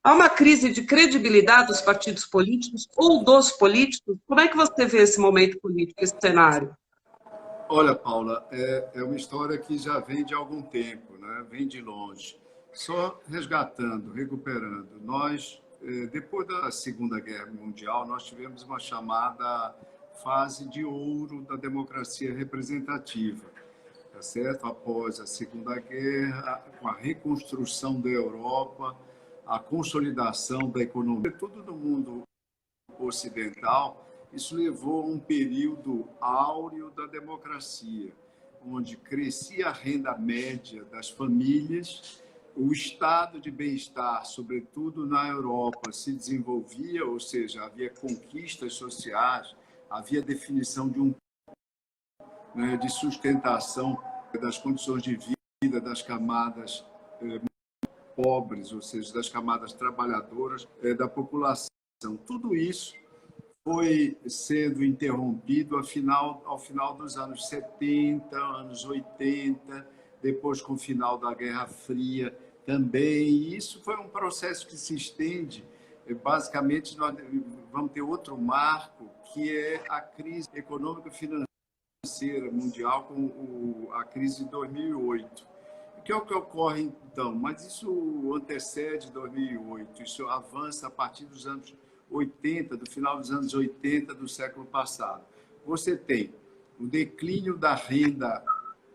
Há uma crise de credibilidade dos partidos políticos ou dos políticos? Como é que você vê esse momento político, esse cenário? Olha, Paula, é uma história que já vem de algum tempo, né? Vem de longe. Só resgatando, recuperando. Nós, depois da Segunda Guerra Mundial, nós tivemos uma chamada fase de ouro da democracia representativa, tá certo? Após a Segunda Guerra, com a reconstrução da Europa, a consolidação da economia, tudo no mundo ocidental, isso levou a um período áureo da democracia, onde crescia a renda média das famílias, o estado de bem-estar, sobretudo na Europa, se desenvolvia, ou seja, havia conquistas sociais, havia definição de de sustentação das condições de vida das camadas pobres, ou seja, das camadas trabalhadoras da população. Tudo isso foi sendo interrompido ao final dos anos 70, anos 80, depois com o final da Guerra Fria também. E isso foi um processo que se estende. Basicamente, nós vamos ter outro marco, que é a crise econômica e financeira mundial, com a crise de 2008. O que é o que ocorre, então? Mas isso antecede 2008, isso avança a partir dos anos 80, do final dos anos 80 do século passado. Você tem o declínio da renda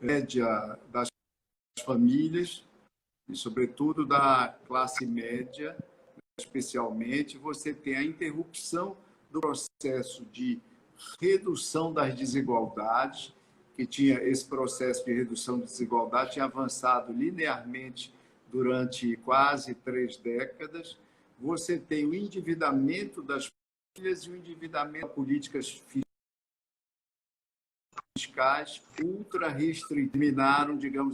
média das famílias, e sobretudo da classe média, especialmente. Você tem a interrupção do processo de redução das desigualdades, que tinha esse processo de redução de desigualdade, tinha avançado linearmente durante quase 3 décadas. Você tem o endividamento das famílias e o endividamento de políticas fiscais ultra restritivas, terminaram, digamos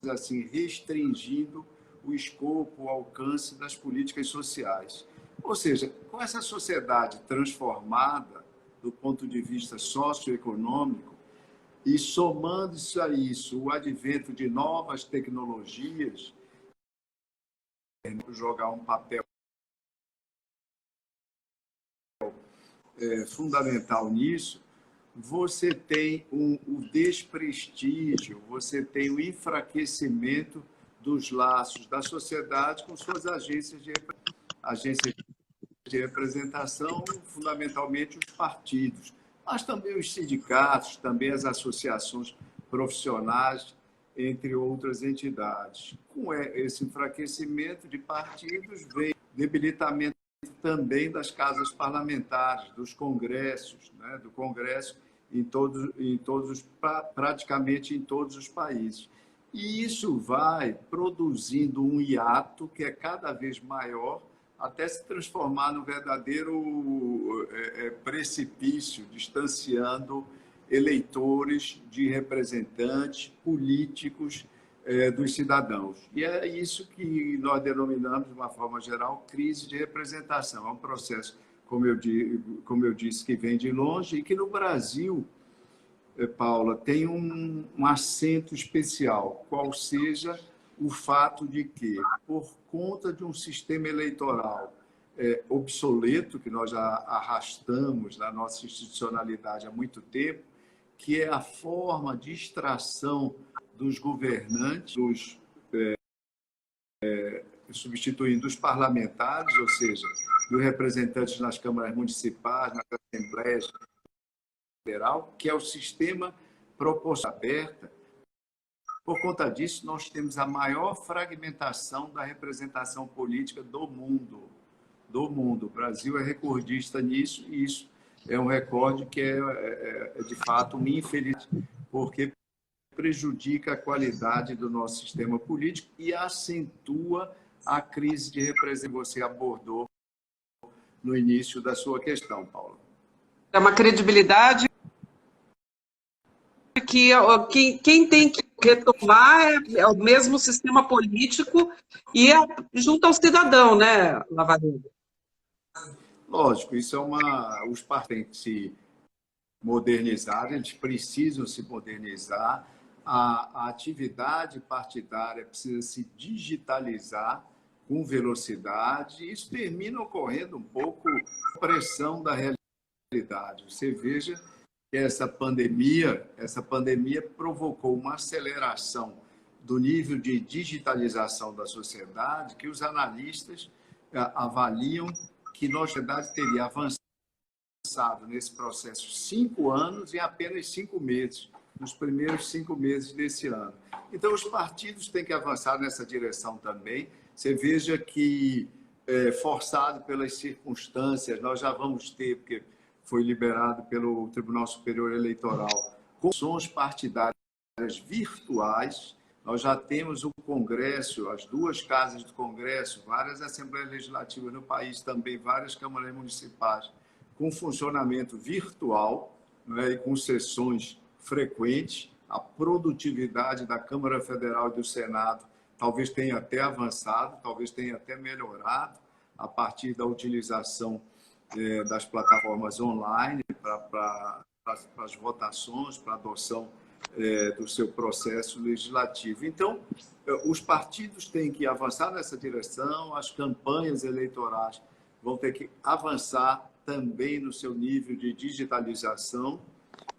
assim, restringindo o escopo, o alcance das políticas sociais. Ou seja, com essa sociedade transformada do ponto de vista socioeconômico, e somando-se a isso o advento de novas tecnologias, jogar um papel fundamental nisso, você tem o desprestígio, você tem o enfraquecimento dos laços da sociedade com suas agências de representação, fundamentalmente os partidos, mas também os sindicatos, também as associações profissionais, entre outras entidades. Com esse enfraquecimento de partidos, vem debilitamento também das casas parlamentares, dos congressos, né, do Congresso praticamente em todos os países. E isso vai produzindo um hiato que é cada vez maior, até se transformar no verdadeiro precipício, distanciando eleitores de representantes políticos dos cidadãos. E é isso que nós denominamos, de uma forma geral, crise de representação. É um processo, como eu disse, que vem de longe e que no Brasil, Paula, tem um acento especial, qual seja o fato de que, por conta de um sistema eleitoral obsoleto, que nós já arrastamos na nossa institucionalidade há muito tempo, que é a forma de extração dos governantes, substituindo os parlamentares, ou seja, dos representantes nas câmaras municipais, nas assembleias federal, que é o sistema proporcional aberta. Por conta disso, nós temos a maior fragmentação da representação política do mundo. O Brasil é recordista nisso, e isso é um recorde que é de fato, uma infelicidade, porque prejudica a qualidade do nosso sistema político e acentua a crise de representação que você abordou no início da sua questão, Paula. É uma credibilidade que quem tem que retomar é o mesmo sistema político e junto ao cidadão, né, Lavaredo? Lógico, isso é os partidos têm que se modernizar, eles precisam se modernizar, a atividade partidária precisa se digitalizar, com velocidade, e isso termina ocorrendo um pouco a pressão da realidade. Você veja que essa pandemia provocou uma aceleração do nível de digitalização da sociedade, que os analistas avaliam que nossa sociedade teria avançado nesse processo 5 anos em apenas 5 meses, nos primeiros 5 meses desse ano. Então, os partidos têm que avançar nessa direção também. Você veja que, forçado pelas circunstâncias, nós já vamos ter, porque foi liberado pelo Tribunal Superior Eleitoral, comissões partidárias virtuais. Nós já temos o Congresso, as 2 casas do Congresso, várias Assembleias Legislativas no país também, várias câmaras municipais, com funcionamento virtual, né, e com sessões frequentes. A produtividade da Câmara Federal e do Senado talvez tenha até avançado, talvez tenha até melhorado a partir da utilização das plataformas online para as votações, para a adoção do seu processo legislativo. Então, os partidos têm que avançar nessa direção, as campanhas eleitorais vão ter que avançar também no seu nível de digitalização.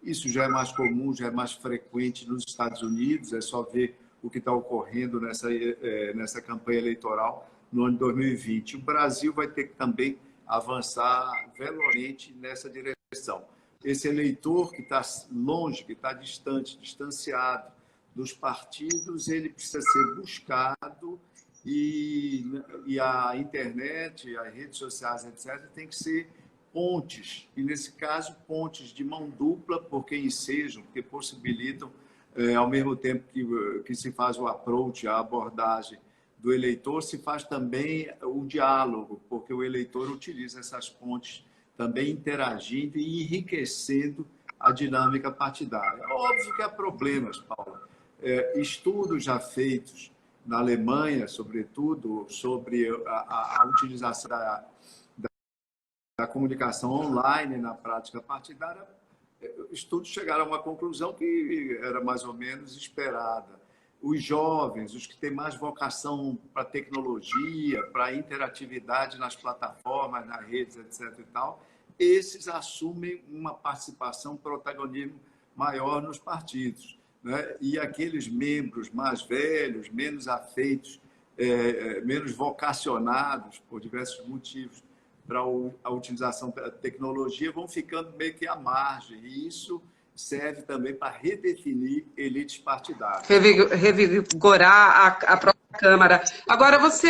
Isso já é mais comum, já é mais frequente nos Estados Unidos, é só ver o que está ocorrendo nessa campanha eleitoral no ano de 2020. O Brasil vai ter que também avançar velozmente nessa direção. Esse eleitor que está longe, que está distante, distanciado dos partidos, ele precisa ser buscado e a internet, as redes sociais, etc., tem que ser pontes, e nesse caso, pontes de mão dupla, porque ensejam, porque possibilitam, ao mesmo tempo que se faz o approach, a abordagem do eleitor, se faz também o diálogo, porque o eleitor utiliza essas pontes também interagindo e enriquecendo a dinâmica partidária. Óbvio que há problemas, Paulo. Estudos já feitos na Alemanha, sobretudo, sobre a utilização da comunicação online na prática partidária, estudos chegaram a uma conclusão que era mais ou menos esperada. Os jovens, os que têm mais vocação para tecnologia, para interatividade nas plataformas, nas redes, etc. e tal, esses assumem uma participação, protagonismo maior nos partidos, né? E aqueles membros mais velhos, menos afeitos, menos vocacionados, por diversos motivos, para a utilização da tecnologia, vão ficando meio que à margem. E isso serve também para redefinir elites partidárias. Revigorar a própria Câmara. Agora, você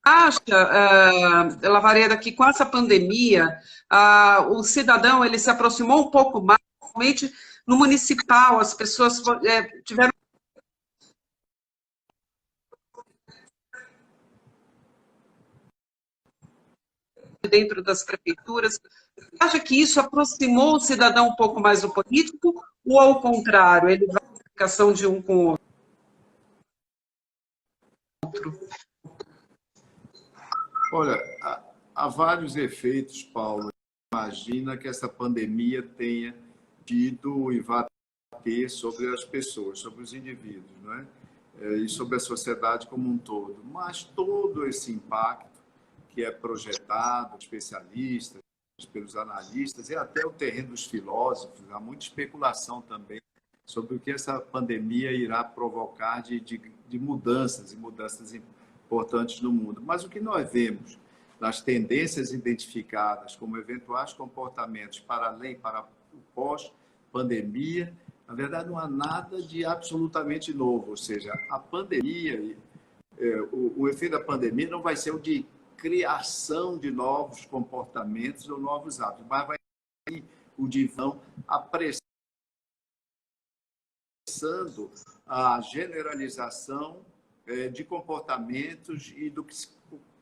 acha, Lavareda, que com essa pandemia, o cidadão ele se aproximou um pouco mais, principalmente no municipal, as pessoas tiveram dentro das prefeituras. Você acha que isso aproximou o cidadão um pouco mais do político, ou ao contrário, ele vai na comunicação de um com o outro? Olha, há vários efeitos, Paulo. Imagina que essa pandemia tenha tido e vai ter sobre as pessoas, sobre os indivíduos, não é? E sobre a sociedade como um todo. Mas todo esse impacto que é projetado, especialistas, pelos analistas, e até o terreno dos filósofos, há muita especulação também sobre o que essa pandemia irá provocar de mudanças, e mudanças importantes no mundo. Mas o que nós vemos nas tendências identificadas como eventuais comportamentos para além, para o pós-pandemia, na verdade não há nada de absolutamente novo, ou seja, a pandemia, o efeito da pandemia não vai ser o de criação de novos comportamentos ou novos hábitos, mas vai ser o de apressando a generalização de comportamentos e do que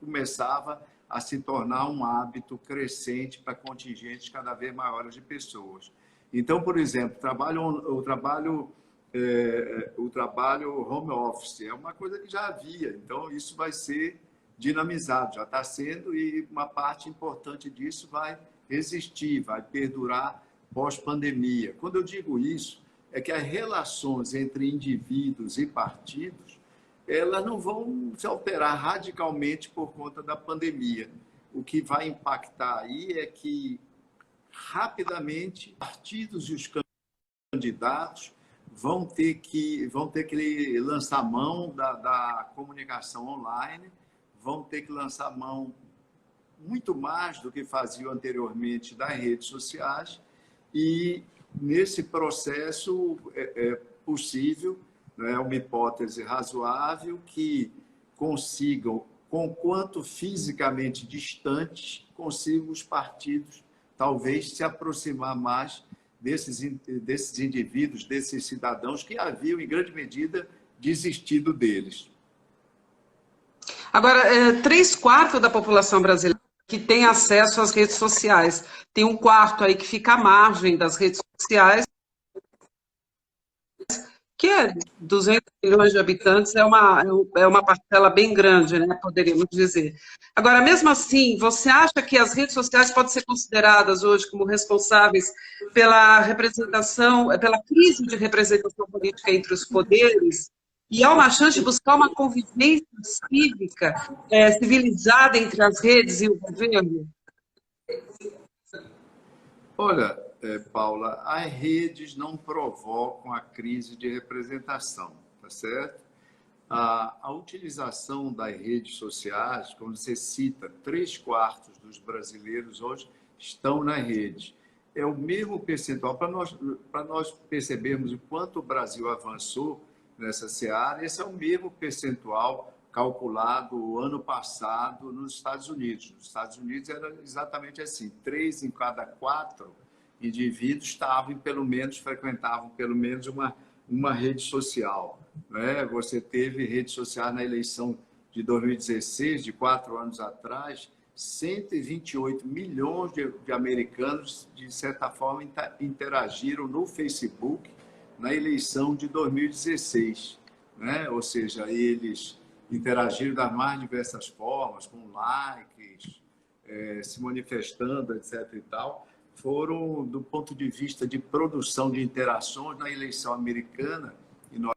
começava a se tornar um hábito crescente para contingentes cada vez maiores de pessoas. Então, por exemplo, o trabalho home office é uma coisa que já havia, então isso vai ser dinamizado, já está sendo, e uma parte importante disso vai existir, vai perdurar pós-pandemia. Quando eu digo isso, é que as relações entre indivíduos e partidos, elas não vão se alterar radicalmente por conta da pandemia. O que vai impactar aí é que, rapidamente, partidos e os candidatos vão ter que lançar mão da comunicação online, vão ter que lançar mão muito mais do que faziam anteriormente das redes sociais, e nesse processo é possível, é uma hipótese razoável, que consigam, conquanto fisicamente distantes, consigam os partidos talvez se aproximar mais desses indivíduos, desses cidadãos que haviam, em grande medida, desistido deles. Agora, 3/4 da população brasileira que tem acesso às redes sociais. Tem 1/4 aí que fica à margem das redes sociais, que é 200 milhões de habitantes, é uma parcela bem grande, né, poderíamos dizer. Agora, mesmo assim, você acha que as redes sociais podem ser consideradas hoje como responsáveis pela representação, pela crise de representação política entre os poderes? E há uma chance de buscar uma convivência cívica, civilizada entre as redes e o governo? Olha, Paula, as redes não provocam a crise de representação, tá certo? A utilização das redes sociais, como você cita, 3/4 dos brasileiros hoje estão na rede. É o mesmo percentual, para nós percebermos o quanto o Brasil avançou nessa seara, esse é o mesmo percentual calculado ano passado nos Estados Unidos. Nos Estados Unidos era exatamente assim, 3 em cada 4 indivíduos frequentavam pelo menos uma rede social, né? Você teve rede social na eleição de 2016, de 4 anos atrás, 128 milhões de americanos, de certa forma, interagiram no Facebook na eleição de 2016, né? Ou seja, eles interagiram das mais diversas formas, com likes, se manifestando, etc. e tal. Foram, do ponto de vista de produção de interações na eleição americana, e nós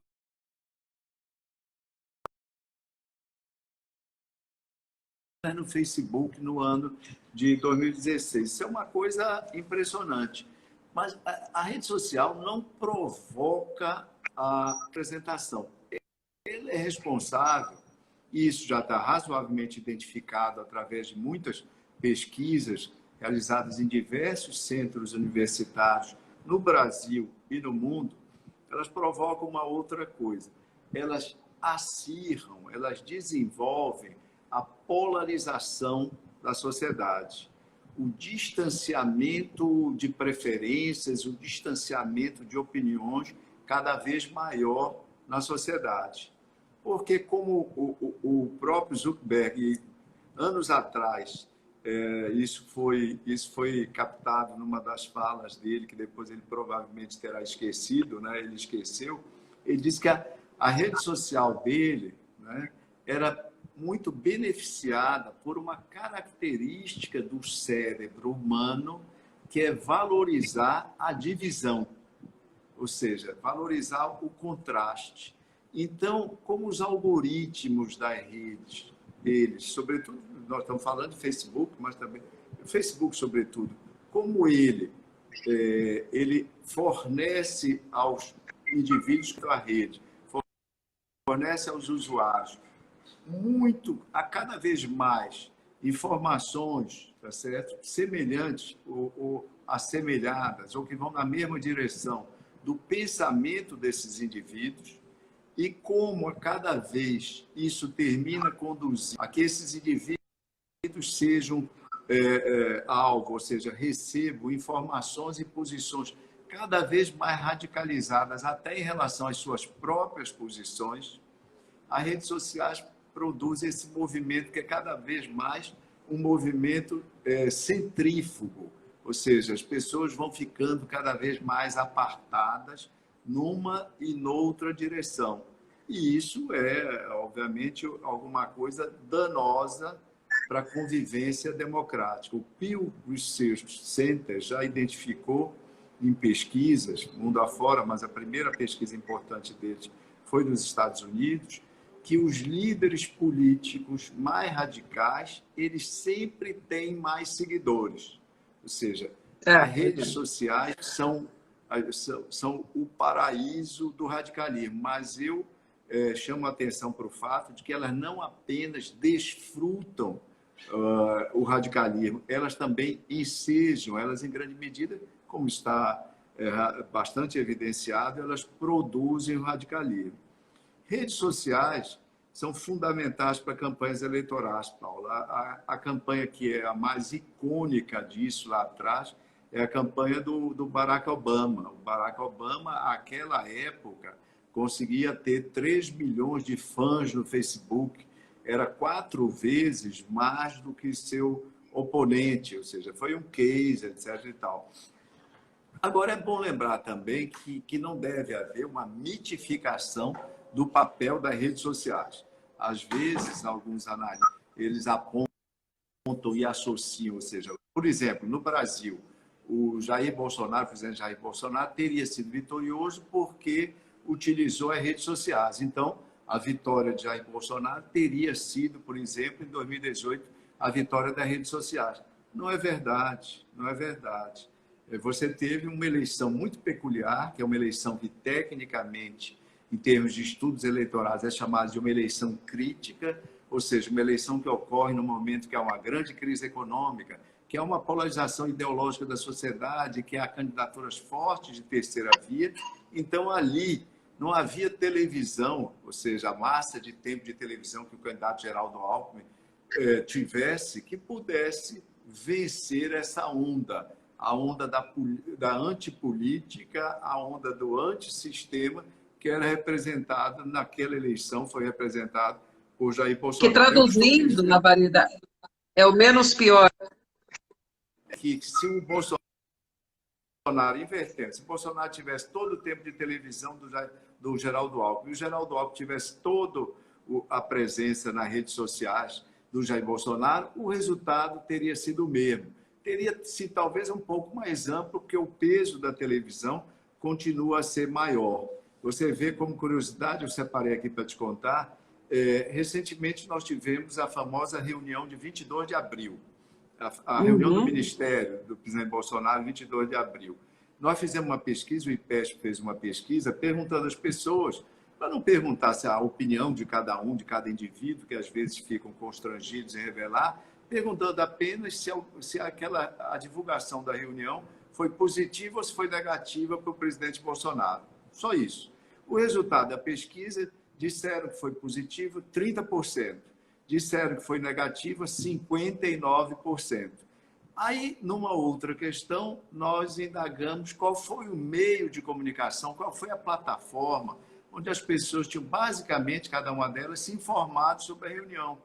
no Facebook no ano de 2016. Isso é uma coisa impressionante. Mas a rede social não provoca a apresentação. Ele é responsável, e isso já está razoavelmente identificado através de muitas pesquisas realizadas em diversos centros universitários no Brasil e no mundo. Elas provocam uma outra coisa. Elas acirram, elas desenvolvem a polarização da sociedade, o distanciamento de preferências, o distanciamento de opiniões cada vez maior na sociedade. Porque, como o próprio Zuckerberg, anos atrás, isso foi captado numa das falas dele, que depois ele provavelmente terá esquecido, né? Ele esqueceu. Ele disse que a rede social dele, né, era muito beneficiada por uma característica do cérebro humano, que é valorizar a divisão, ou seja, valorizar o contraste. Então, como os algoritmos das redes deles, sobretudo, nós estamos falando de Facebook, mas também o Facebook, sobretudo, como ele fornece aos indivíduos da rede, fornece aos usuários cada vez mais informações, tá certo? Semelhantes ou assemelhadas, ou que vão na mesma direção do pensamento desses indivíduos, e como a cada vez isso termina conduzindo a que esses indivíduos sejam alvo, ou seja, recebam informações e posições cada vez mais radicalizadas, até em relação às suas próprias posições. As redes sociais produzem esse movimento que é cada vez mais um movimento centrífugo, ou seja, as pessoas vão ficando cada vez mais apartadas numa e noutra direção. E isso é, obviamente, alguma coisa danosa para a convivência democrática. O Pew Research Center já identificou em pesquisas, mundo afora, mas a primeira pesquisa importante deles foi nos Estados Unidos, que os líderes políticos mais radicais, eles sempre têm mais seguidores. Ou seja, as redes sociais são o paraíso do radicalismo, mas eu chamo a atenção para o fato de que elas não apenas desfrutam o radicalismo, elas também ensejam, elas em grande medida, como está bastante evidenciado, elas produzem o radicalismo. Redes sociais são fundamentais para campanhas eleitorais, Paulo. A campanha que é a mais icônica disso lá atrás é a campanha do Barack Obama. O Barack Obama, naquela época, conseguia ter 3 milhões de fãs no Facebook. Era 4 vezes mais do que seu oponente, ou seja, foi um case, etc. e tal. Agora, é bom lembrar também que não deve haver uma mitificação do papel das redes sociais. Às vezes, alguns analistas, eles apontam e associam, ou seja, por exemplo, no Brasil, o Jair Bolsonaro, o presidente Jair Bolsonaro, teria sido vitorioso porque utilizou as redes sociais. Então, a vitória de Jair Bolsonaro teria sido, por exemplo, em 2018, a vitória das redes sociais. Não é verdade, não é verdade. Você teve uma eleição muito peculiar, que é uma eleição que, tecnicamente, em termos de estudos eleitorais, é chamada de uma eleição crítica, ou seja, uma eleição que ocorre no momento que há uma grande crise econômica, que há uma polarização ideológica da sociedade, que há candidaturas fortes de terceira via. Então, ali não havia televisão, ou seja, a massa de tempo de televisão que o candidato Geraldo Alckmin tivesse, que pudesse vencer essa onda, a onda da antipolítica, a onda do antissistema, que era representado naquela eleição, foi representado por Jair Bolsonaro. Que, traduzindo, na variedade, é o menos pior. Que se o Bolsonaro, invertendo, se o Bolsonaro tivesse todo o tempo de televisão do Geraldo Alckmin, e o Geraldo Alckmin tivesse toda a presença nas redes sociais do Jair Bolsonaro, o resultado teria sido o mesmo. Teria sido talvez um pouco mais amplo, porque o peso da televisão continua a ser maior. Você vê, como curiosidade, eu separei aqui para te contar, recentemente nós tivemos a famosa reunião de 22 de abril, a reunião do Ministério do presidente Bolsonaro, 22 de abril. Nós fizemos uma pesquisa, o IPESP fez uma pesquisa, perguntando às pessoas, para não perguntar se a opinião de cada um, de cada indivíduo, que às vezes ficam constrangidos em revelar, perguntando apenas se a divulgação da reunião foi positiva ou se foi negativa para o presidente Bolsonaro. Só isso. O resultado da pesquisa, disseram que foi positivo 30%, disseram que foi negativa 59%. Aí, numa outra questão, nós indagamos qual foi o meio de comunicação, qual foi a plataforma onde as pessoas tinham, basicamente, cada uma delas, se informado sobre a reunião.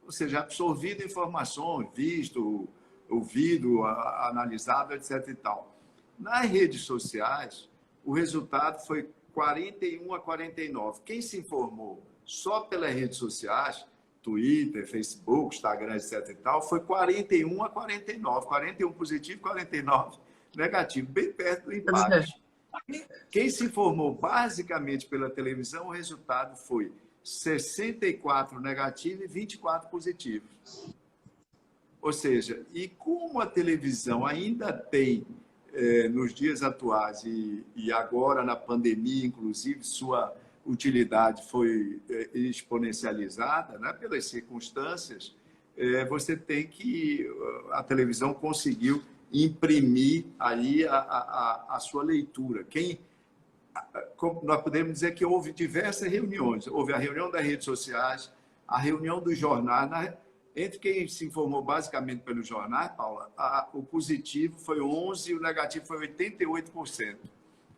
Ou seja, absorvido informações, visto, ouvido, analisado, etc. e tal. Nas redes sociais, o resultado foi 41-49. Quem se informou só pelas redes sociais, Twitter, Facebook, Instagram, etc. e tal, foi 41-49. 41 positivo, 49 negativo, bem perto do empate. Quem se informou basicamente pela televisão, o resultado foi 64 negativo e 24 positivos. Ou seja, e como a televisão ainda tem, nos dias atuais e agora na pandemia, inclusive, sua utilidade foi exponencializada, né, pelas circunstâncias, você tem que a televisão conseguiu imprimir ali a sua leitura. Nós podemos dizer que houve diversas reuniões. Houve a reunião das redes sociais, a reunião dos jornais. Entre quem se informou basicamente pelos jornais, Paula, o positivo foi 11% e o negativo foi 88%.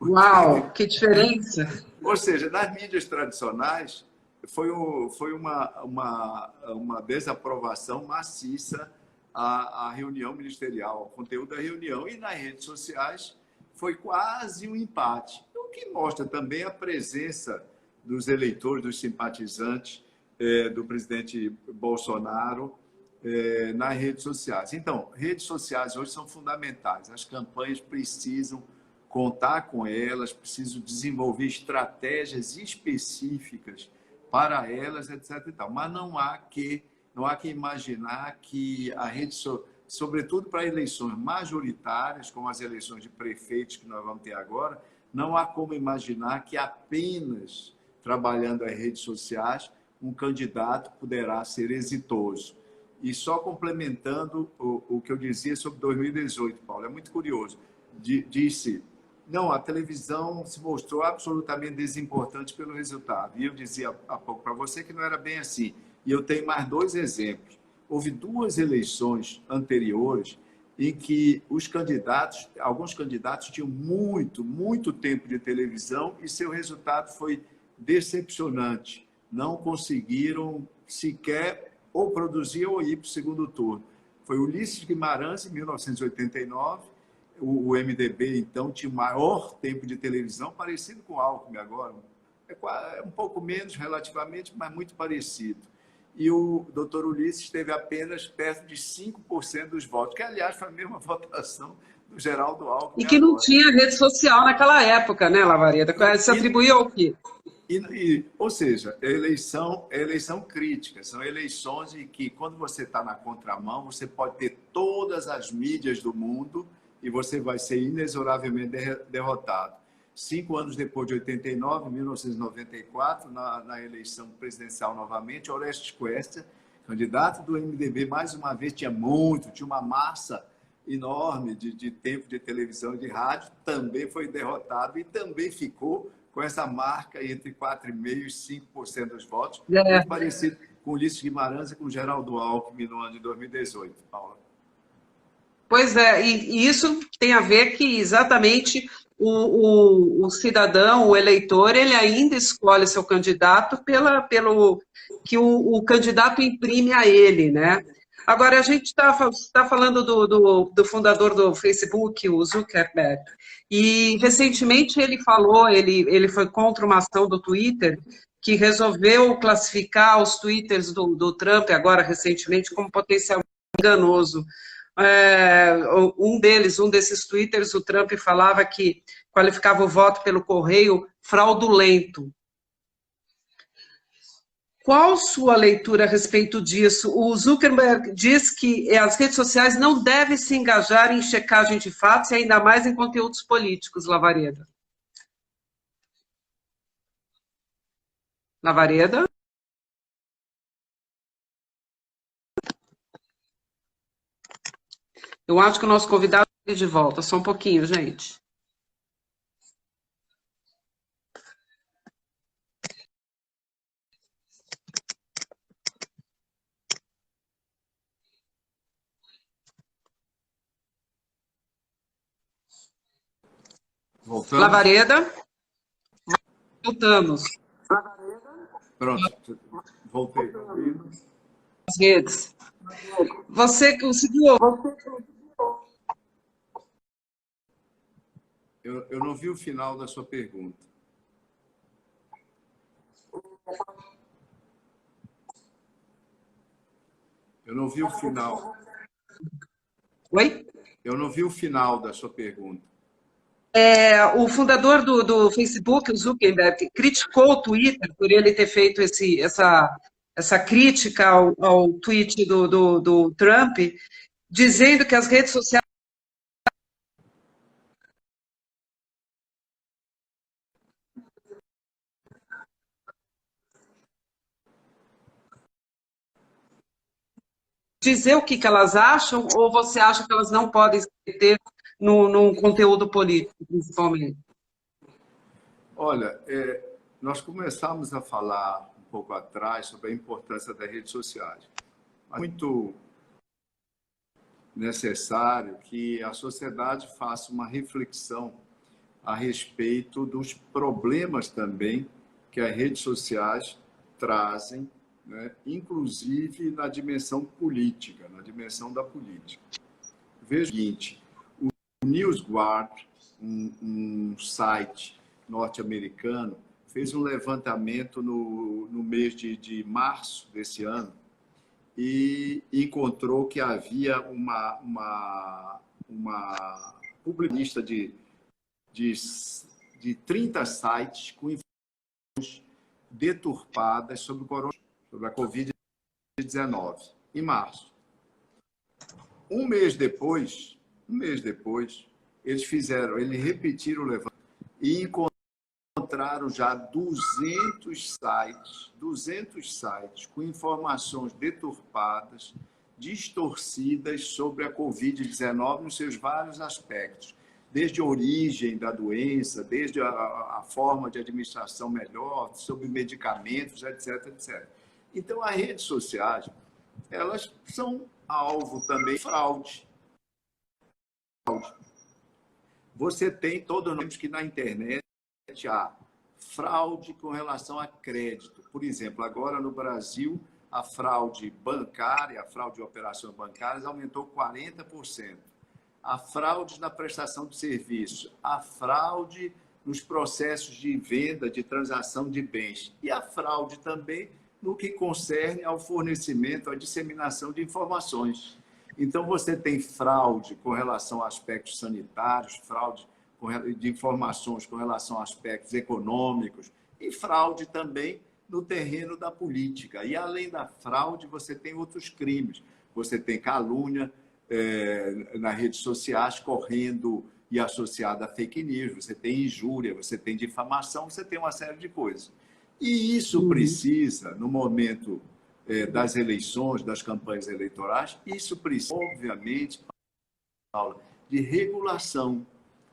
Uau, que diferença! Ou seja, nas mídias tradicionais, foi uma desaprovação maciça à reunião ministerial, ao conteúdo da reunião. E nas redes sociais foi quase um empate, o que mostra também a presença dos eleitores, dos simpatizantes do presidente Bolsonaro nas redes sociais. Então, redes sociais hoje são fundamentais. As campanhas precisam contar com elas, precisam desenvolver estratégias específicas para elas, etc. E tal. Mas não há que imaginar que a rede social, sobretudo para eleições majoritárias, como as eleições de prefeitos que nós vamos ter agora, não há como imaginar que apenas trabalhando as redes sociais um candidato poderá ser exitoso. E só complementando o que eu dizia sobre 2018, Paulo, é muito curioso. Disse, não, a televisão se mostrou absolutamente desimportante pelo resultado. E eu dizia há pouco para você que não era bem assim. E eu tenho mais 2 exemplos. Houve 2 eleições anteriores em que alguns candidatos tinham muito tempo de televisão e seu resultado foi decepcionante. Não conseguiram sequer ou produzir ou ir para o segundo turno. Foi Ulisses Guimarães, em 1989. O MDB, então, tinha o maior tempo de televisão, parecido com o Alckmin agora. É um pouco menos relativamente, mas muito parecido. E o doutor Ulisses teve apenas perto de 5% dos votos, que, aliás, foi a mesma votação do Geraldo Alckmin E que não agora. tinha rede social naquela época, né, Lavareda? Se atribuía ao quê? Ou seja, é eleição crítica. São eleições em que, quando você está na contramão, você pode ter todas as mídias do mundo e você vai ser inexoravelmente derrotado. 5 anos depois de 89, 1994, na eleição presidencial novamente, Orestes Quercia, candidato do MDB, mais uma vez tinha uma massa enorme de tempo de televisão e de rádio, também foi derrotado e também ficou com essa marca entre 4,5% e 5% dos votos, muito parecido com Ulisses Guimarães e com Geraldo Alckmin no ano de 2018, Paula. Pois é, e isso tem a ver que exatamente o cidadão, o eleitor, ele ainda escolhe seu candidato pelo que o candidato imprime a ele, né? Agora, a gente está falando do fundador do Facebook, o Zuckerberg, e recentemente ele falou, ele foi contra uma ação do Twitter, que resolveu classificar os twitters do Trump, agora recentemente, como potencialmente enganoso. Um desses twitters, o Trump falava que qualificava o voto pelo correio fraudulento. Qual sua leitura a respeito disso? O Zuckerberg diz que as redes sociais não devem se engajar em checagem de fatos e ainda mais em conteúdos políticos, Lavareda. Lavareda? Eu acho que o nosso convidado está de volta. Só um pouquinho, gente. Voltamos? Lavareda? Voltamos. Pronto, voltei. As redes. Você conseguiu? Eu não vi o final da sua pergunta. Eu não vi o final. Oi? Eu não vi o final da sua pergunta. O fundador do Facebook, o Zuckerberg, criticou o Twitter por ele ter feito essa crítica ao tweet do Trump, dizendo que as redes sociais dizer o que elas acham, ou você acha que elas não podem se meter num conteúdo político, principalmente? Olha, nós começamos a falar um pouco atrás sobre a importância das redes sociais. É muito necessário que a sociedade faça uma reflexão a respeito dos problemas também que as redes sociais trazem, né? Inclusive na dimensão política, na dimensão da política. Veja o seguinte, o NewsGuard, um site norte-americano, fez um levantamento no mês de março desse ano e encontrou que havia uma publicista de 30 sites com informações deturpadas sobre sobre a Covid-19, em março. Um mês depois, eles repetiram o levantamento e encontraram já 200 sites com informações deturpadas, distorcidas sobre a Covid-19 nos seus vários aspectos, desde a origem da doença, desde a forma de administração melhor, sobre medicamentos, etc, etc. Então, as redes sociais, elas são alvo também de fraude. Você tem, todos nós que na internet há fraude com relação a crédito. Por exemplo, agora no Brasil, a fraude bancária, a fraude de operações bancárias aumentou 40%. A fraude na prestação de serviços, a fraude nos processos de venda, de transação de bens. E a fraude também no que concerne ao fornecimento, à disseminação de informações. Então, você tem fraude com relação a aspectos sanitários, fraude de informações com relação a aspectos econômicos e fraude também no terreno da política. E, além da fraude, você tem outros crimes. Você tem calúnia nas redes sociais correndo e associada a fake news, você tem injúria, você tem difamação, você tem uma série de coisas. E isso precisa, no momento das eleições, das campanhas eleitorais, isso precisa, obviamente, Paula, de regulação.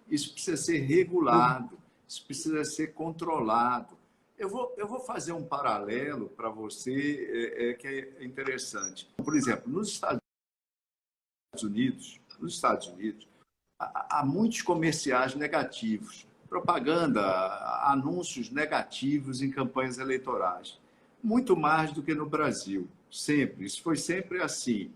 Isso precisa ser regulado, isso precisa ser controlado. Eu vou fazer um paralelo para você que é interessante. Por exemplo, nos Estados Unidos, há muitos comerciais negativos, propaganda, anúncios negativos em campanhas eleitorais. Muito mais do que no Brasil, sempre. Isso foi sempre assim,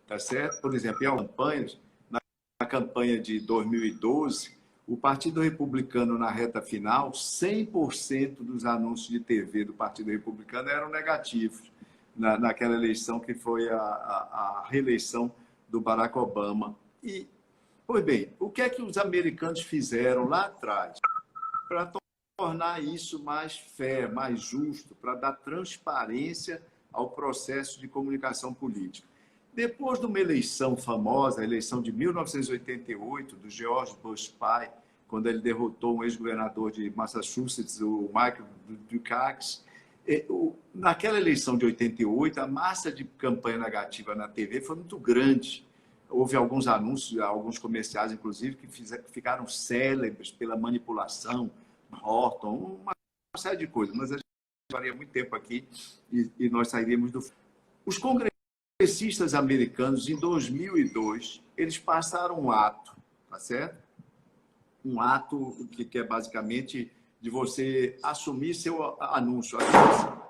tá certo? Por exemplo, em campanhas, na campanha de 2012, o Partido Republicano, na reta final, 100% dos anúncios de TV do Partido Republicano eram negativos, naquela eleição que foi a reeleição do Barack Obama. E, pois bem, o que é que os americanos fizeram lá atrás para tornar isso mais fair, mais justo, para dar transparência ao processo de comunicação política? Depois de uma eleição famosa, a eleição de 1988, do George Bush pai, quando ele derrotou um ex-governador de Massachusetts, o Michael Dukakis, naquela eleição de 88, a massa de campanha negativa na TV foi muito grande. Houve alguns anúncios, alguns comerciais, inclusive, que ficaram célebres pela manipulação, Horton, uma série de coisas, mas a gente levaria muito tempo aqui e nós sairíamos do... Os congressistas americanos, em 2002, eles passaram um ato, tá certo? Um ato que é basicamente de você assumir seu anúncio,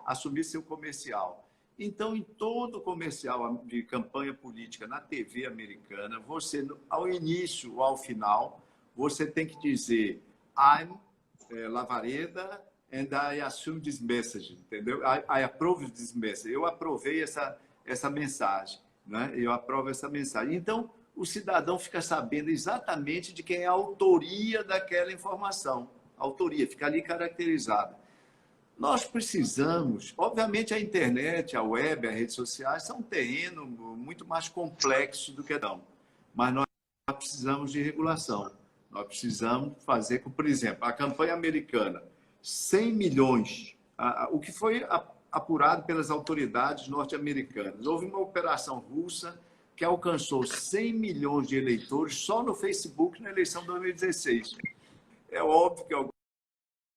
assumir seu comercial. Então, em todo comercial de campanha política na TV americana, você, ao início ou ao final, você tem que dizer I'm Lavareda and I assume this message, entendeu? I approve this message. Eu aprovei essa mensagem, né? Eu aprovo essa mensagem. Então, o cidadão fica sabendo exatamente de quem é a autoria daquela informação. A autoria fica ali caracterizada. Nós precisamos, obviamente a internet, a web, as redes sociais são um terreno muito mais complexo do que não, mas nós precisamos de regulação. Nós precisamos fazer, por exemplo, a campanha americana, 100 milhões, o que foi apurado pelas autoridades norte-americanas. Houve uma operação russa que alcançou 100 milhões de eleitores só no Facebook na eleição de 2016. É óbvio que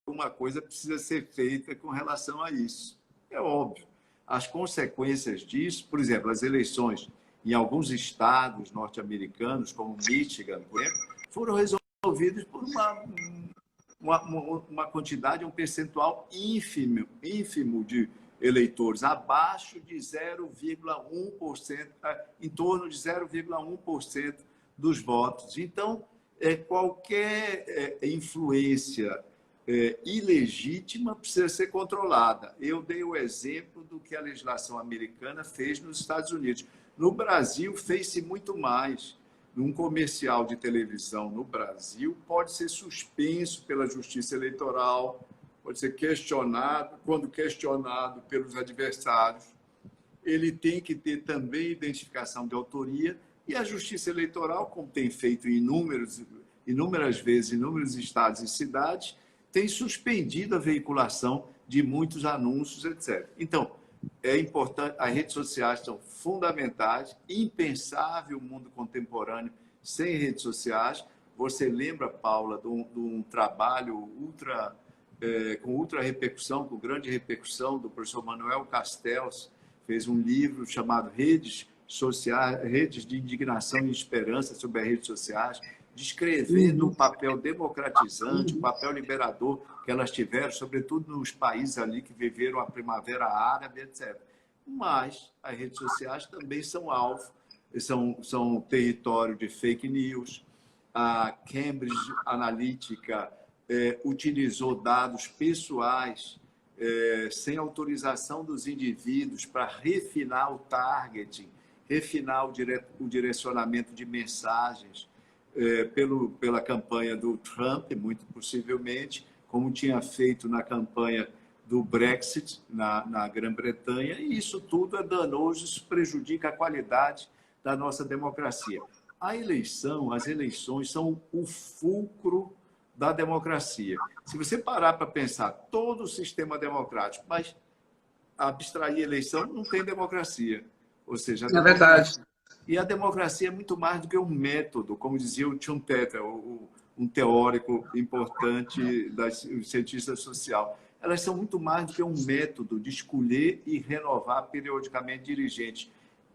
alguma coisa precisa ser feita com relação a isso. É óbvio. As consequências disso, por exemplo, as eleições em alguns estados norte-americanos, como Michigan, por exemplo, foram resolvidas por uma quantidade, um percentual ínfimo de eleitores, abaixo de 0,1%, em torno de 0,1% dos votos. Então, qualquer influência ilegítima precisa ser controlada. Eu dei o exemplo do que a legislação americana fez nos Estados Unidos. No Brasil, fez-se muito mais. Um comercial de televisão no Brasil pode ser suspenso pela Justiça Eleitoral, pode ser questionado, quando questionado pelos adversários, ele tem que ter também identificação de autoria, e a Justiça Eleitoral, como tem feito em inúmeras vezes, em inúmeros estados e cidades, tem suspendido a veiculação de muitos anúncios, etc. Então, é importante, as redes sociais são fundamentais, impensável o mundo contemporâneo sem redes sociais. Você lembra, Paula, de um trabalho com ultra repercussão, com grande repercussão, do professor Manuel Castells, fez um livro chamado Redes Sociais, Redes de Indignação e Esperança sobre as redes sociais, descrevendo o papel democratizante, o papel liberador que elas tiveram, sobretudo nos países ali que viveram a Primavera Árabe, etc. Mas as redes sociais também são alvo, são território de fake news. A Cambridge Analytica utilizou dados pessoais sem autorização dos indivíduos para refinar o targeting, refinar o direcionamento de mensagens pela campanha do Trump, muito possivelmente, como tinha feito na campanha do Brexit na Grã-Bretanha, e isso tudo é danoso, isso prejudica a qualidade da nossa democracia. As eleições são o fulcro da democracia. Se você parar para pensar todo o sistema democrático, mas abstrair a eleição, não tem democracia. Ou seja, É verdade. E a democracia é muito mais do que um método, como dizia o Schumpeter, um teórico importante do cientista social. Elas são muito mais do que um método de escolher e renovar periodicamente dirigentes.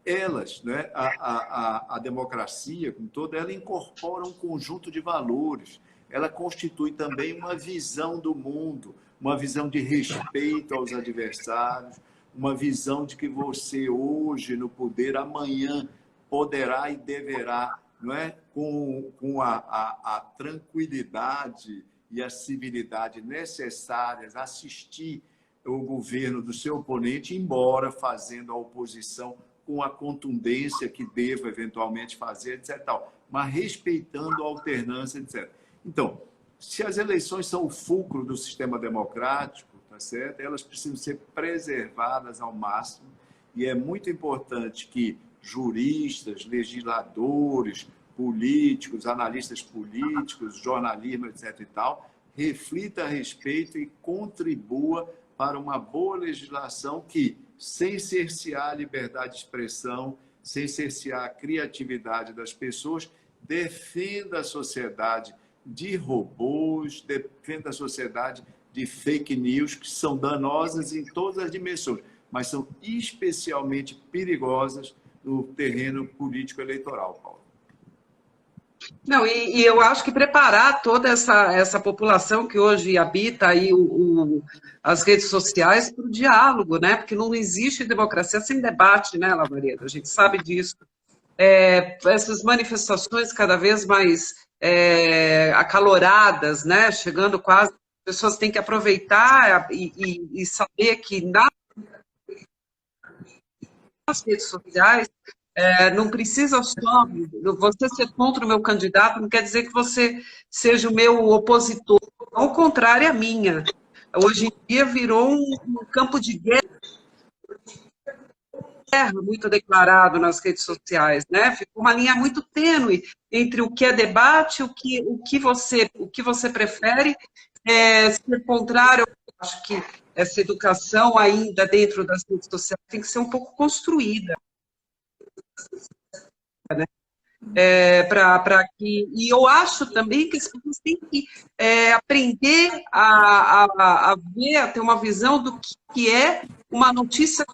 Elas, né, a democracia, com toda ela, incorpora um conjunto de valores. Ela constitui também uma visão do mundo, uma visão de respeito aos adversários, uma visão de que você hoje no poder, amanhã poderá e deverá, não é, com a tranquilidade e a civilidade necessárias, assistir o governo do seu oponente, embora fazendo a oposição com a contundência que deva eventualmente fazer, etc. Mas respeitando a alternância, etc. Então, se as eleições são o fulcro do sistema democrático, tá certo? Elas precisam ser preservadas ao máximo, e é muito importante que juristas, legisladores, políticos, analistas políticos, jornalismo, etc. e tal, reflita a respeito e contribua para uma boa legislação que, sem cercear a liberdade de expressão, sem cercear a criatividade das pessoas, defenda a sociedade de robôs, defenda a sociedade de fake news, que são danosas em todas as dimensões, mas são especialmente perigosas no terreno político-eleitoral, Paulo. Não, e eu acho que preparar toda essa população que hoje habita aí as redes sociais para o diálogo, né? Porque não existe democracia sem debate, né, Lavareda? A gente sabe disso. Essas manifestações cada vez mais acaloradas, né? Chegando quase, as pessoas têm que aproveitar e saber que nas redes sociais não precisa só você ser contra o meu candidato, não quer dizer que você seja o meu opositor, ao contrário, é a minha. Hoje em dia virou um campo de guerra muito declarado nas redes sociais, né? Ficou uma linha muito tênue entre o que é debate, o que você prefere, ser contrário. Eu acho que essa educação ainda dentro das redes sociais tem que ser um pouco construída, né? E eu acho também que as pessoas têm que aprender a ver, a ter uma visão do que é uma notícia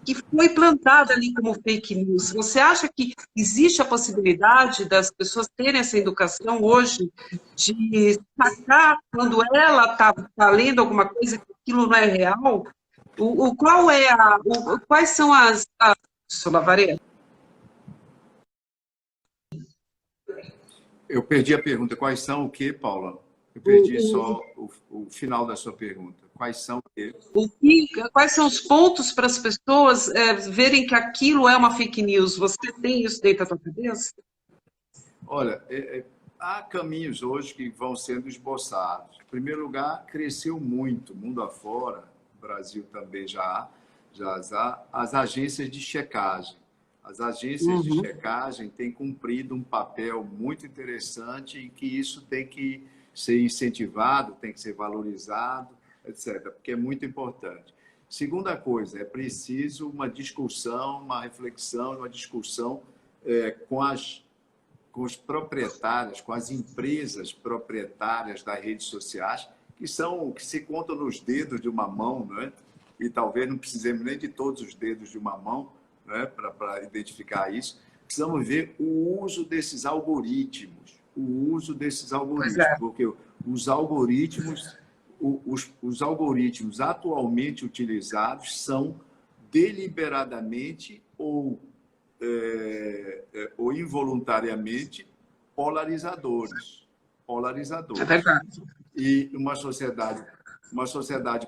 que foi plantada ali como fake news. Você acha que existe a possibilidade das pessoas terem essa educação hoje de sacar quando ela está lendo alguma coisa que aquilo não é real? Quais são as Lavareda? Eu perdi a pergunta. Quais são o quê, Paula? Eu perdi só o final da sua pergunta. Quais são o quê? Quais são os pontos para as pessoas verem que aquilo é uma fake news? Você tem isso dentro da sua cabeça? Olha, há caminhos hoje que vão sendo esboçados. Em primeiro lugar, cresceu muito, mundo afora, Brasil também já há, as agências de checagem. As agências de checagem têm cumprido um papel muito interessante e que isso tem que ser incentivado, tem que ser valorizado, etc., porque é muito importante. Segunda coisa, é preciso uma discussão, uma reflexão, uma discussão com os proprietários, com as empresas proprietárias das redes sociais, que se contam nos dedos de uma mão, né? E talvez não precisemos nem de todos os dedos de uma mão, né? Para identificar isso. Precisamos ver o uso desses algoritmos, porque os algoritmos, os algoritmos atualmente utilizados são deliberadamente ou involuntariamente polarizadores. É verdade. E uma sociedade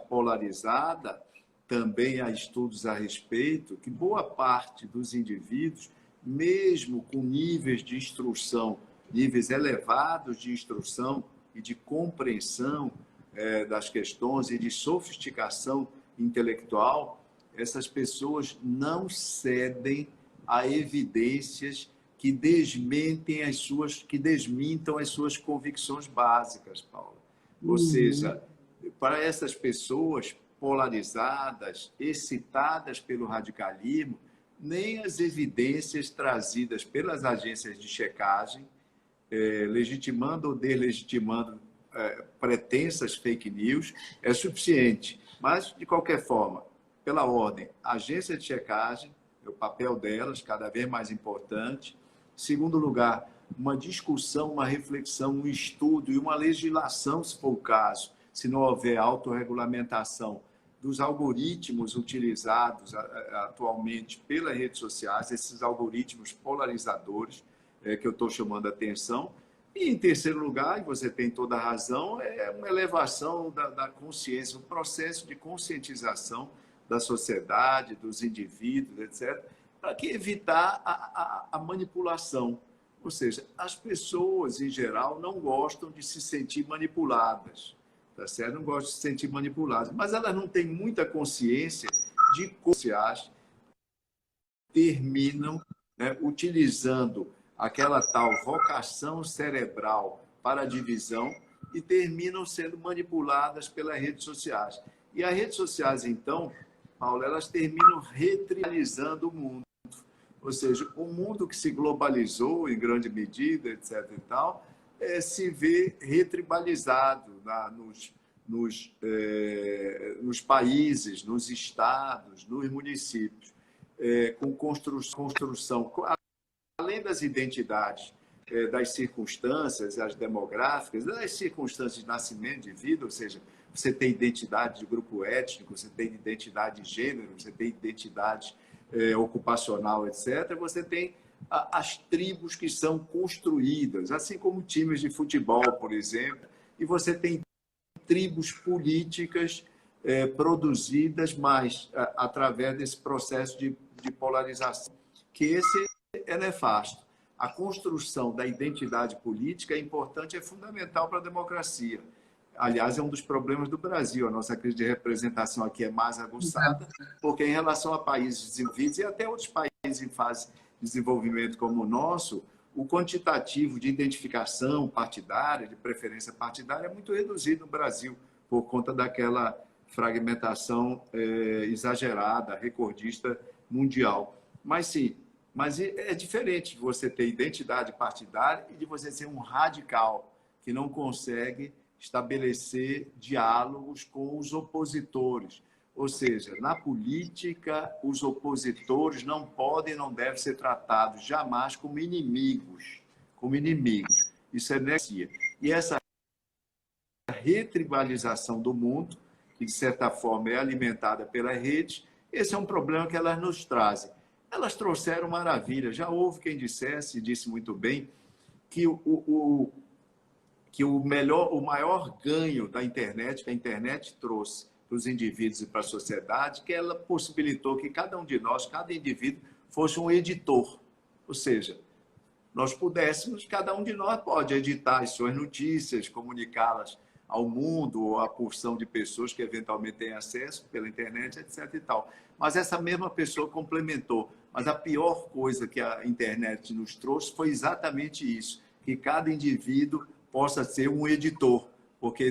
polarizada, também há estudos a respeito, que boa parte dos indivíduos, mesmo com níveis de instrução, níveis elevados de instrução e de compreensão das questões e de sofisticação intelectual, essas pessoas não cedem a evidências que desmintam as suas convicções básicas, Paula. Ou seja, para essas pessoas polarizadas, excitadas pelo radicalismo, nem as evidências trazidas pelas agências de checagem, legitimando ou deslegitimando pretensas fake news, é suficiente. Mas, de qualquer forma, pela ordem, agência de checagem, o papel delas cada vez mais importante. Segundo lugar, uma discussão, uma reflexão, um estudo e uma legislação, se for o caso, se não houver autorregulamentação dos algoritmos utilizados atualmente pelas redes sociais, esses algoritmos polarizadores, que eu estou chamando a atenção. E, em terceiro lugar, e você tem toda a razão, é uma elevação da consciência, um processo de conscientização da sociedade, dos indivíduos, etc., para que evitar a manipulação. Ou seja, as pessoas, em geral, não gostam de se sentir manipuladas, tá certo? Não gostam de se sentir manipuladas, mas elas não têm muita consciência de como se acham, terminam, né, utilizando aquela tal vocação cerebral para a divisão e terminam sendo manipuladas pelas redes sociais. E as redes sociais, então, Paulo, elas terminam retribalizando o mundo. Ou seja, o mundo que se globalizou em grande medida, etc. e tal, se vê retribalizado nos países, nos estados, nos municípios, com construção, além das identidades, das circunstâncias, as demográficas, das circunstâncias de nascimento, de vida, ou seja, você tem identidade de grupo étnico, você tem identidade de gênero, você tem identidade ocupacional, etc. Você tem as tribos que são construídas, assim como times de futebol, por exemplo, e você tem tribos políticas produzidas mais através desse processo de polarização, que esse é nefasto. A construção da identidade política é importante, é fundamental para a democracia. Aliás, é um dos problemas do Brasil. A nossa crise de representação aqui é mais aguçada, porque em relação a países desenvolvidos e até outros países em fase de desenvolvimento como o nosso, o quantitativo de identificação partidária, de preferência partidária, é muito reduzido no Brasil, por conta daquela fragmentação exagerada, recordista mundial. Mas sim, mas é diferente de você ter identidade partidária e de você ser um radical que não consegue estabelecer diálogos com os opositores. Ou seja, na política, os opositores não podem e não devem ser tratados jamais como inimigos. Como inimigos. Isso é necia. E essa retribalização do mundo, que de certa forma é alimentada pelas redes, esse é um problema que elas nos trazem. Elas trouxeram maravilha. Já houve quem dissesse, disse muito bem, que o maior ganho da internet, que a internet trouxe para os indivíduos e para a sociedade, que ela possibilitou que cada um de nós, cada indivíduo, fosse um editor. Ou seja, nós pudéssemos, cada um de nós pode editar as suas notícias, comunicá-las ao mundo, ou à porção de pessoas que eventualmente têm acesso pela internet, etc. e tal. Mas essa mesma pessoa complementou. Mas a pior coisa que a internet nos trouxe foi exatamente isso, que cada indivíduo possa ser um editor, porque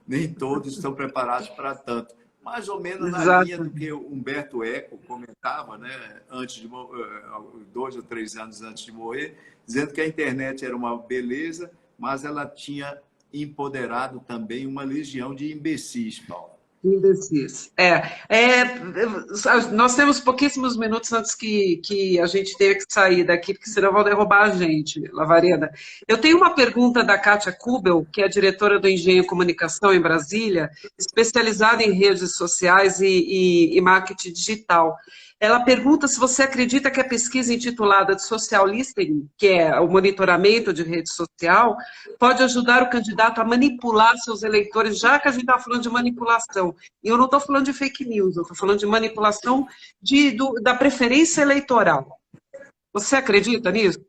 nem todos estão preparados para tanto. Mais ou menos na linha do Exato. que o Humberto Eco comentava, né, antes de 2 ou 3 anos antes de morrer, dizendo que a internet era uma beleza, mas ela tinha empoderado também uma legião de imbecis, Paulo. Indecis. Nós temos pouquíssimos minutos antes que a gente tenha que sair daqui, porque senão vão derrubar a gente, Lavareda. Eu tenho uma pergunta da Kátia Kubel, que é diretora do Engenho Comunicação em Brasília, especializada em redes sociais e marketing digital. Ela pergunta se você acredita que a pesquisa intitulada de Social Listening, que é o monitoramento de rede social, pode ajudar o candidato a manipular seus eleitores, já que a gente está falando de manipulação. E eu não estou falando de fake news, eu estou falando de manipulação da preferência eleitoral. Você acredita nisso?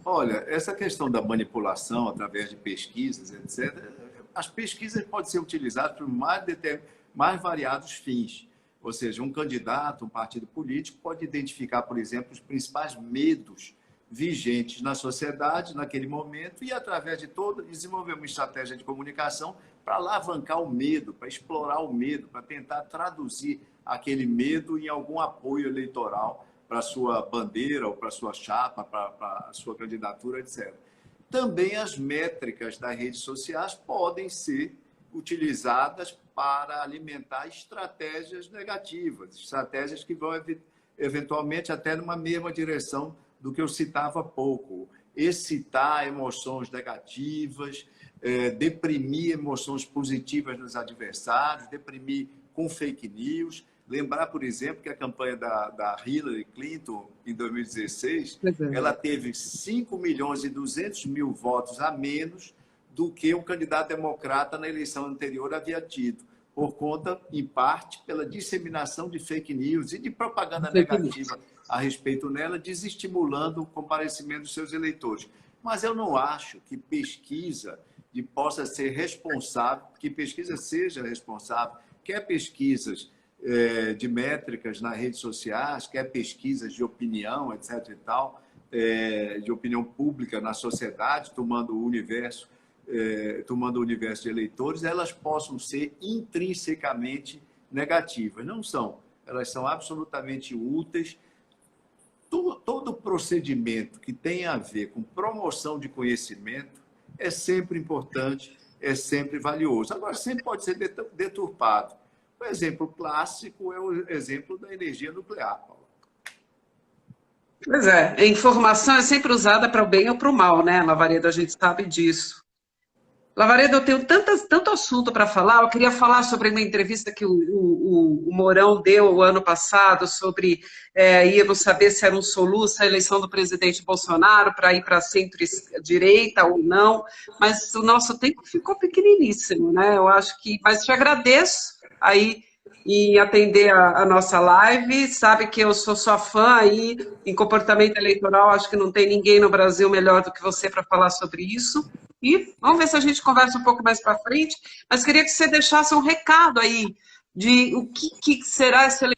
Olha, essa questão da manipulação através de pesquisas, etc., as pesquisas podem ser utilizadas por mais variados fins. Ou seja, um candidato, um partido político pode identificar, por exemplo, os principais medos vigentes na sociedade naquele momento e, através de todo, desenvolver uma estratégia de comunicação para alavancar o medo, para explorar o medo, para tentar traduzir aquele medo em algum apoio eleitoral para a sua bandeira ou para a sua chapa, para a sua candidatura, etc. Também as métricas das redes sociais podem ser utilizadas para alimentar estratégias negativas, estratégias que vão eventualmente até numa mesma direção do que eu citava há pouco. Excitar emoções negativas, deprimir emoções positivas nos adversários, deprimir com fake news. Lembrar, por exemplo, que a campanha da Hillary Clinton, em 2016, ela teve 5.200.000 votos a menos do que o candidato democrata na eleição anterior havia tido, por conta, em parte, pela disseminação de fake news e de propaganda negativa a respeito nela, desestimulando o comparecimento dos seus eleitores. Mas eu não acho que pesquisa possa ser responsável, que pesquisa seja responsável, quer pesquisas de métricas nas redes sociais, quer pesquisas de opinião, etc. e tal, de opinião pública na sociedade, tomando o universo de eleitores, elas possam ser intrinsecamente negativas. Não são. Elas são absolutamente úteis. Todo procedimento que tem a ver com promoção de conhecimento é sempre importante, é sempre valioso. Agora, sempre pode ser deturpado. O exemplo clássico é o exemplo da energia nuclear, Paulo. Pois é, a informação é sempre usada para o bem ou para o mal, né, Lavareda? A gente sabe disso. Lavareda, eu tenho tanto assunto para falar. Eu queria falar sobre uma entrevista que o Mourão deu o ano passado sobre íamos saber se era um soluço a eleição do presidente Bolsonaro para ir para a centro-direita ou não, mas o nosso tempo ficou pequeniníssimo, né? Eu acho que, mas te agradeço aí em atender a nossa live. Sabe que eu sou sua fã aí em comportamento eleitoral, acho que não tem ninguém no Brasil melhor do que você para falar sobre isso. E vamos ver se a gente conversa um pouco mais para frente, mas queria que você deixasse um recado aí de o que será essa eleição.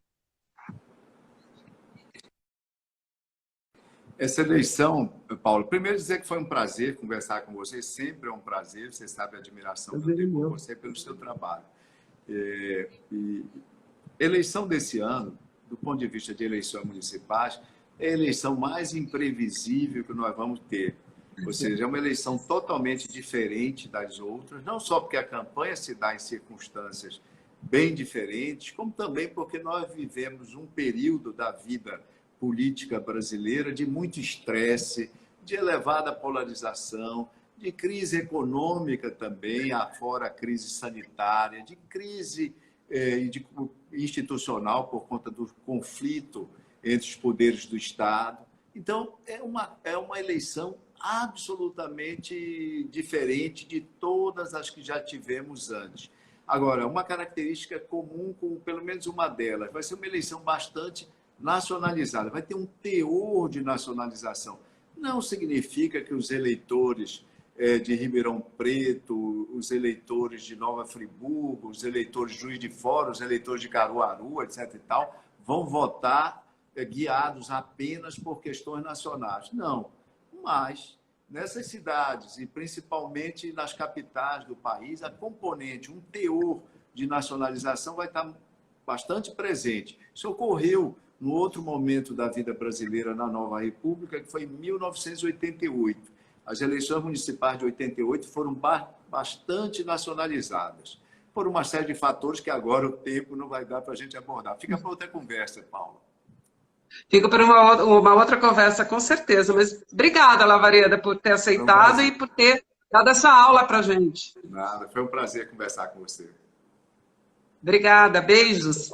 Essa eleição, Paulo, primeiro dizer que foi um prazer conversar com você, sempre é um prazer, você sabe a admiração que eu tenho por você pelo seu trabalho. Eleição desse ano, do ponto de vista de eleições municipais, é a eleição mais imprevisível que nós vamos ter. Ou seja, é uma eleição totalmente diferente das outras, não só porque a campanha se dá em circunstâncias bem diferentes, como também porque nós vivemos um período da vida política brasileira de muito estresse, de elevada polarização, de crise econômica também, afora a crise sanitária, de crise institucional por conta do conflito entre os poderes do Estado. Então, é uma eleição absolutamente diferente de todas as que já tivemos antes. Agora, uma característica comum com pelo menos uma delas, vai ser uma eleição bastante nacionalizada, vai ter um teor de nacionalização. Não significa que os eleitores de Ribeirão Preto, os eleitores de Nova Friburgo, os eleitores de Juiz de Fora, os eleitores de Caruaru, etc. e tal, vão votar guiados apenas por questões nacionais. Não, mas nessas cidades, e principalmente nas capitais do país, a componente, um teor de nacionalização vai estar bastante presente. Isso ocorreu no outro momento da vida brasileira na Nova República, que foi em 1988. As eleições municipais de 88 foram bastante nacionalizadas, por uma série de fatores que agora o tempo não vai dar para a gente abordar. Fica para outra conversa, Paula. Fica para uma outra conversa, com certeza. Mas obrigada, Lavareda, por ter aceitado e por ter dado essa aula para a gente. Nada, foi um prazer conversar com você. Obrigada, beijos.